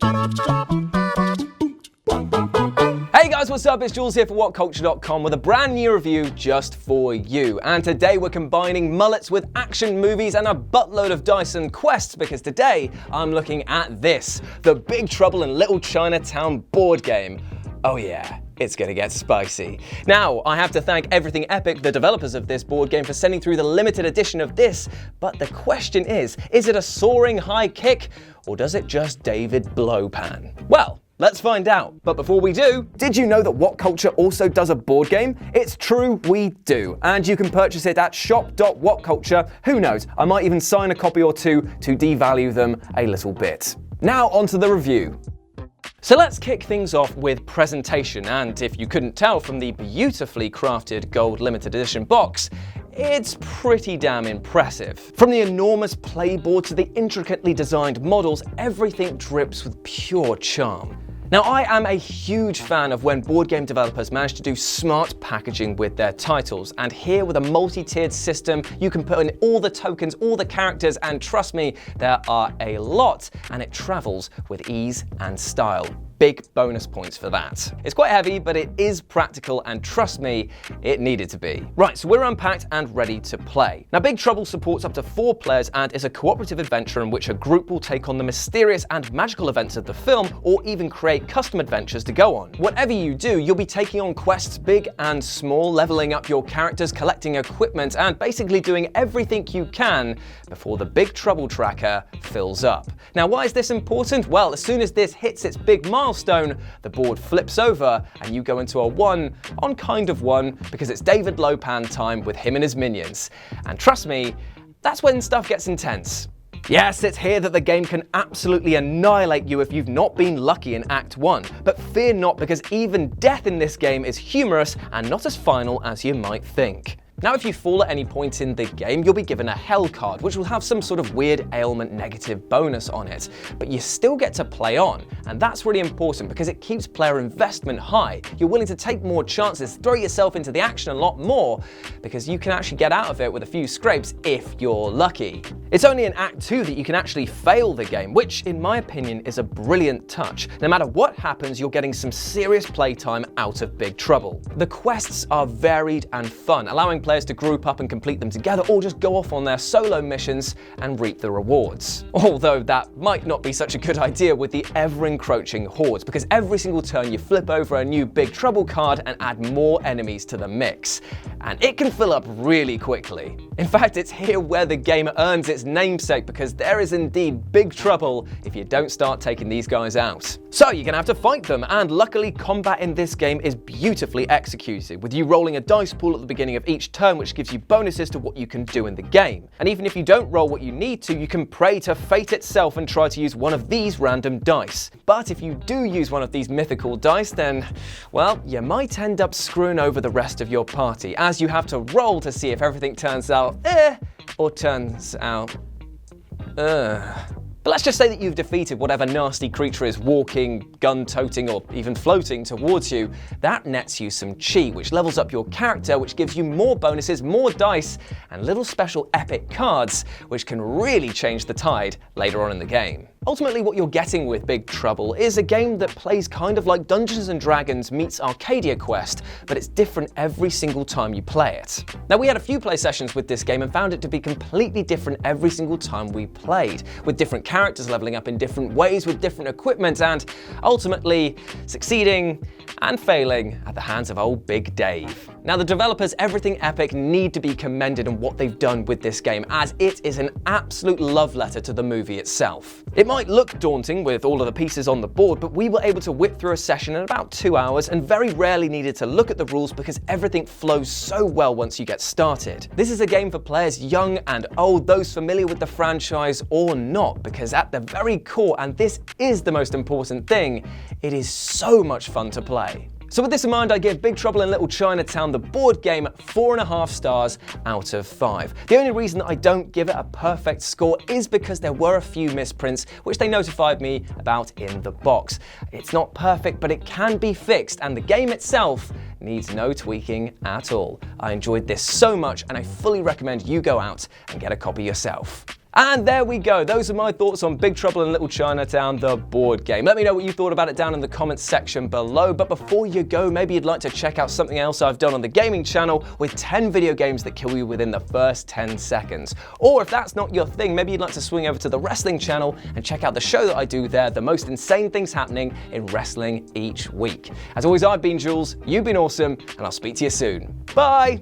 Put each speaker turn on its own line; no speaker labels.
Hey guys, what's up? It's Jules here for WhatCulture.com with a brand new review just for you. And today we're combining mullets with action movies and a buttload of dice and quests, because today I'm looking at this, the Big Trouble in Little Chinatown board game. Oh yeah, it's gonna get spicy. Now, I have to thank Everything Epic, the developers of this board game, for sending through the limited edition of this, but the question is it a soaring high kick, or does it just David Blowpan? Well, let's find out. But before we do, did you know that What Culture also does a board game? It's true, we do. And you can purchase it at shop.whatculture. Who knows, I might even sign a copy or two to devalue them a little bit. Now onto the review. So let's kick things off with presentation, and if you couldn't tell from the beautifully crafted gold limited edition box, it's pretty damn impressive. From the enormous playboard to the intricately designed models, everything drips with pure charm. Now, I am a huge fan of when board game developers manage to do smart packaging with their titles, and here with a multi-tiered system, you can put in all the tokens, all the characters, and trust me, there are a lot, and it travels with ease and style. Big bonus points for that. It's quite heavy, but it is practical, and trust me, it needed to be. Right, so we're unpacked and ready to play. Now, Big Trouble supports up to 4 players and is a cooperative adventure in which a group will take on the mysterious and magical events of the film, or even create custom adventures to go on. Whatever you do, you'll be taking on quests big and small, leveling up your characters, collecting equipment, and basically doing everything you can before the Big Trouble tracker fills up. Now, why is this important? Well, as soon as this hits its big milestone, the board flips over and you go into a 1 on kind of 1, because it's David Lopan time with him and his minions. And trust me, that's when stuff gets intense. Yes, it's here that the game can absolutely annihilate you if you've not been lucky in Act 1. But fear not, because even death in this game is humorous and not as final as you might think. Now, if you fall at any point in the game, you'll be given a Hell card, which will have some sort of weird ailment negative bonus on it. But you still get to play on, and that's really important because it keeps player investment high. You're willing to take more chances, throw yourself into the action a lot more, because you can actually get out of it with a few scrapes if you're lucky. It's only in Act 2 that you can actually fail the game, which, in my opinion, is a brilliant touch. No matter what happens, you're getting some serious playtime out of Big Trouble. The quests are varied and fun, allowing players to group up and complete them together, or just go off on their solo missions and reap the rewards. Although that might not be such a good idea with the ever-encroaching hordes, because every single turn you flip over a new Big Trouble card and add more enemies to the mix. And it can fill up really quickly. In fact, it's here where the game earns its namesake, because there is indeed big trouble if you don't start taking these guys out. So you're gonna have to fight them, and luckily combat in this game is beautifully executed, with you rolling a dice pool at the beginning of each turn, which gives you bonuses to what you can do in the game. And even if you don't roll what you need to, you can pray to fate itself and try to use one of these random dice. But if you do use one of these mythical dice, then, well, you might end up screwing over the rest of your party, as you have to roll to see if everything turns out or turns out But let's just say that you've defeated whatever nasty creature is walking, gun-toting, or even floating towards you. That nets you some chi, which levels up your character, which gives you more bonuses, more dice, and little special epic cards, which can really change the tide later on in the game. Ultimately, what you're getting with Big Trouble is a game that plays kind of like Dungeons & Dragons meets Arcadia Quest, but it's different every single time you play it. Now, we had a few play sessions with this game and found it to be completely different every single time we played, with different characters leveling up in different ways with different equipment, and ultimately succeeding and failing at the hands of old Big Dave. Now, the developers Everything Epic need to be commended on what they've done with this game, as it is an absolute love letter to the movie itself. It might look daunting with all of the pieces on the board, but we were able to whip through a session in about 2 hours and very rarely needed to look at the rules because everything flows so well once you get started. This is a game for players young and old, those familiar with the franchise or not, because at the very core, and this is the most important thing, it is so much fun to play. So with this in mind, I give Big Trouble in Little Chinatown, the board game, 4.5 stars out of 5. The only reason that I don't give it a perfect score is because there were a few misprints which they notified me about in the box. It's not perfect, but it can be fixed, and the game itself needs no tweaking at all. I enjoyed this so much, and I fully recommend you go out and get a copy yourself. And there we go. Those are my thoughts on Big Trouble in Little Chinatown, the board game. Let me know what you thought about it down in the comments section below. But before you go, maybe you'd like to check out something else I've done on the gaming channel with 10 video games that kill you within the first 10 seconds. Or if that's not your thing, maybe you'd like to swing over to the wrestling channel and check out the show that I do there, the most insane things happening in wrestling each week. As always, I've been Jules, you've been awesome, and I'll speak to you soon. Bye!